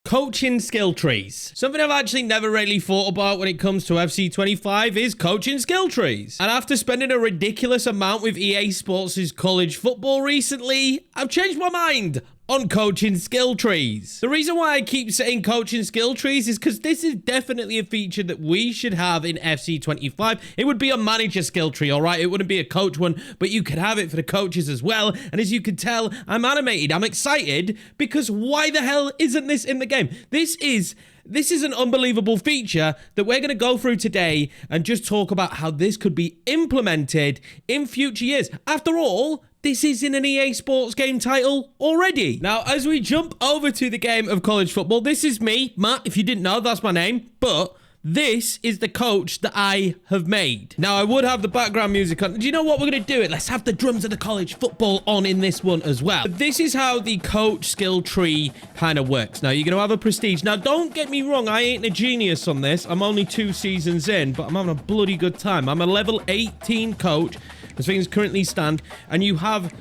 Coaching skill trees. Something I've actually never really thought about when it comes to FC25 is coaching skill trees. And after spending a ridiculous amount with EA Sports' college football recently, I've changed my mind on coaching skill trees. The reason why I keep saying coaching skill trees is because this is definitely a feature that we should have in FC25. It would be a manager skill tree, all right? It wouldn't be a coach one, but you could have it for the coaches as well. And as you can tell, I'm animated. I'm excited because why the hell isn't this in the game? This is an unbelievable feature that we're going to go through today and just talk about how this could be implemented in future years. After all, this is in an EA Sports game title already. Now, as we jump over to the game of college football, this is me, Matt. If you didn't know, that's my name. But this is the coach that I have made. Now, I would have the background music on. Do you know what we're going to do? Let's have the drums of the college football on in this one as well. But this is how the coach skill tree kind of works. Now, you're going to have a prestige. Now, don't get me wrong. I ain't a genius on this. I'm only 2 seasons in, but I'm having a bloody good time. I'm a level 18 coach as things currently stand, and you have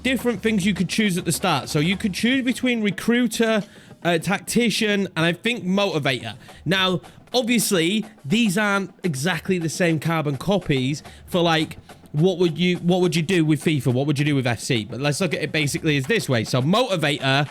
different things you could choose at the start. So you could choose between recruiter, tactician, and I think motivator. Now, obviously, these aren't exactly the same carbon copies for like what would you do with FIFA? What would you do with FC? But let's look at it basically as this way. So motivator,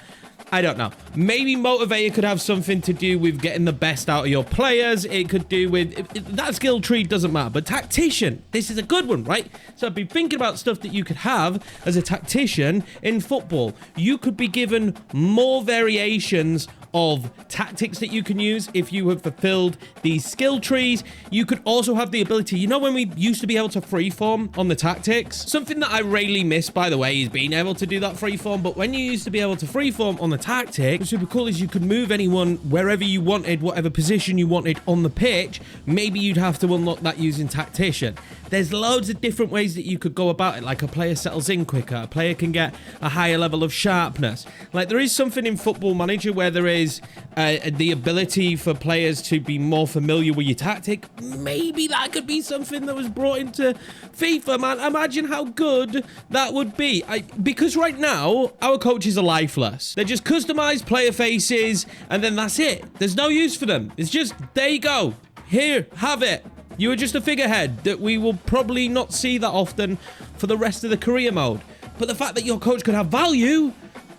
I don't know. Maybe motivator could have something to do with getting the best out of your players. It could do with that skill tree doesn't matter. But tactician, this is a good one, right? So I've been thinking about stuff that you could have as a tactician in football. You could be given more variations of tactics that you can use if you have fulfilled these skill trees. You could also have the ability, you know, when we used to be able to freeform on the tactics, something that I really miss, by the way, is being able to do that freeform. But when you used to be able to freeform on the tactics, what's super cool is you could move anyone wherever you wanted, whatever position you wanted on the pitch. Maybe you'd have to unlock that using tactician. There's loads of different ways that you could go about it. Like a player settles in quicker, a player can get a higher level of sharpness. Like there is something in Football Manager where there is the ability for players to be more familiar with your tactic. Maybe that could be something that was brought into FIFA, man. Imagine how good that would be. Because right now, our coaches are lifeless. They're just customized player faces, and then that's it. There's no use for them. It's just, there you go. Here, have it. You are just a figurehead that we will probably not see that often for the rest of the career mode. But the fact that your coach could have value,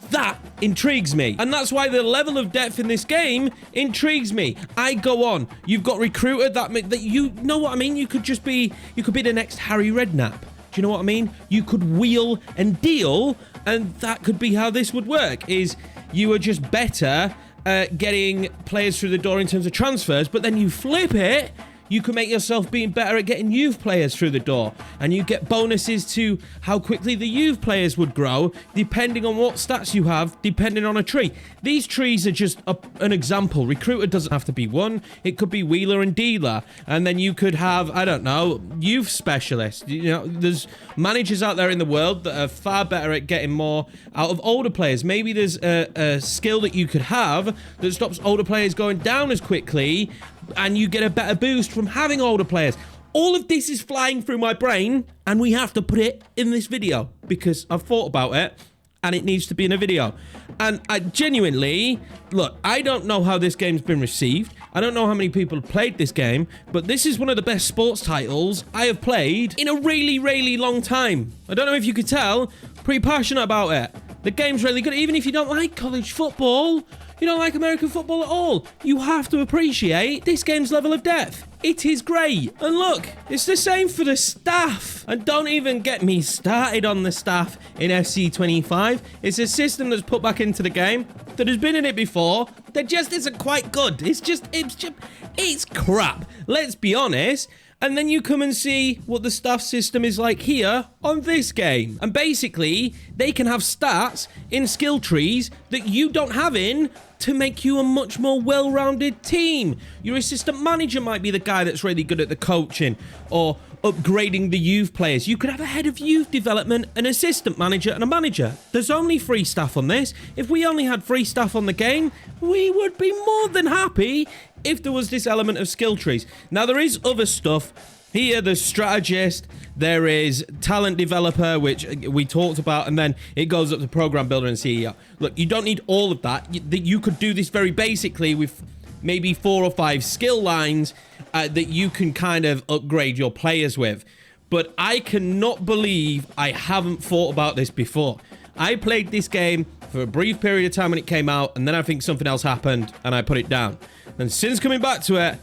that intrigues me. And that's why the level of depth in this game intrigues me. I go on. You've got recruiter that you know what I mean? You could be the next Harry Redknapp. Do you know what I mean? You could wheel and deal, and that could be how this would work, is you are just better at getting players through the door in terms of transfers, but then you flip it, you can make yourself being better at getting youth players through the door. And you get bonuses to how quickly the youth players would grow, depending on what stats you have, depending on a tree. These trees are just an example. Recruiter doesn't have to be one. It could be wheeler and dealer. And then you could have, I don't know, youth specialist. You know, there's managers out there in the world that are far better at getting more out of older players. Maybe there's a skill that you could have that stops older players going down as quickly, and you get a better boost from having older players. All of this is flying through my brain, and we have to put it in this video because I've thought about it and it needs to be in a video. And I genuinely, look, I don't know how this game's been received. I don't know how many people have played this game, but this is one of the best sports titles I have played in a really, really long time. I don't know if you could tell, pretty passionate about it. The game's really good. Even if you don't like college football, you don't like American football at all, you have to appreciate this game's level of depth. It is great. And look, it's the same for the staff. And don't even get me started on the staff in FC25. It's a system that's put back into the game that has been in it before that just isn't quite good. It's crap. Let's be honest. And then you come and see what the staff system is like here on this game. And basically, they can have stats in skill trees that you don't have in to make you a much more well-rounded team. Your assistant manager might be the guy that's really good at the coaching or upgrading the youth players. You could have a head of youth development, an assistant manager, and a manager. There's only 3 staff on this. If we only had 3 staff on the game, we would be more than happy if there was this element of skill trees. Now, there is other stuff Here, there's strategist, there is talent developer, which we talked about, and then it goes up to program builder and CEO. Look, you don't need all of that. You could do this very basically with maybe 4 or 5 skill lines that you can kind of upgrade your players with. But I cannot believe I haven't thought about this before. I played this game for a brief period of time when it came out, and then I think something else happened, and I put it down. And since coming back to it,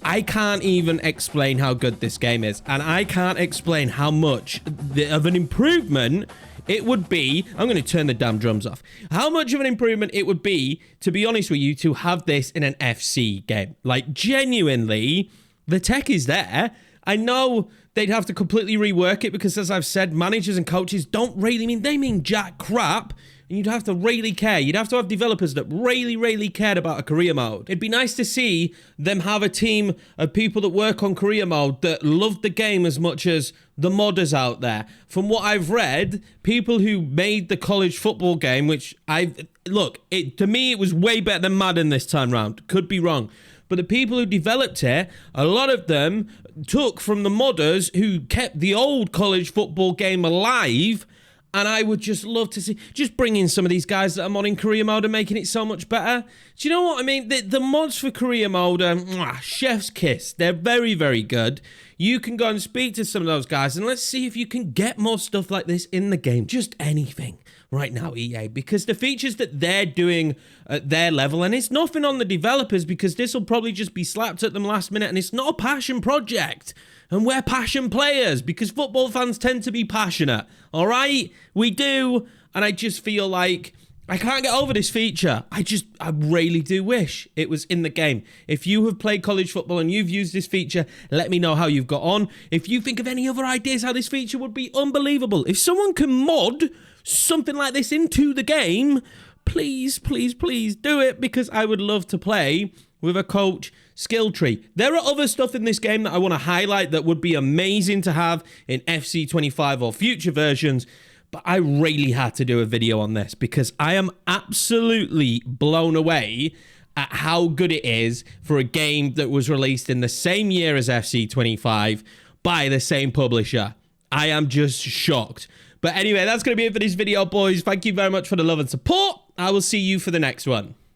I can't even explain how good this game is, and I can't explain how much of an improvement it would be. I'm going to turn the damn drums off. How much of an improvement it would be, to be honest with you, to have this in an FC game. Like, genuinely, the tech is there. I know they'd have to completely rework it because, as I've said, managers and coaches don't really mean jack crap. And you'd have to really care. You'd have to have developers that really cared about a career mode. It'd be nice to see them have a team of people that work on career mode that love the game as much as the modders out there. From what I've read, people who made the college football game, which to me, it was way better than Madden this time round. Could be wrong. But the people who developed it, a lot of them took from the modders who kept the old college football game alive. And I would just love to see, just bring in some of these guys that are modding career mode and making it so much better. Do you know what I mean? The mods for career mode are chef's kiss. They're very good. You can go and speak to some of those guys and let's see if you can get more stuff like this in the game. Just anything right now, EA, because the features that they're doing at their level, and it's nothing on the developers because this will probably just be slapped at them last minute, and it's not a passion project. And we're passion players because football fans tend to be passionate. All right? We do. And I just feel like I can't get over this feature. I really do wish it was in the game. If you have played college football and you've used this feature, let me know how you've got on. If you think of any other ideas how this feature would be unbelievable. If someone can mod something like this into the game, please do it because I would love to play with a coach skill tree. There are other stuff in this game that I want to highlight that would be amazing to have in FC25 or future versions, but I really had to do a video on this because I am absolutely blown away at how good it is for a game that was released in the same year as FC25 by the same publisher. I am just shocked. But anyway, that's going to be it for this video, boys. Thank you very much for the love and support. I will see you for the next one.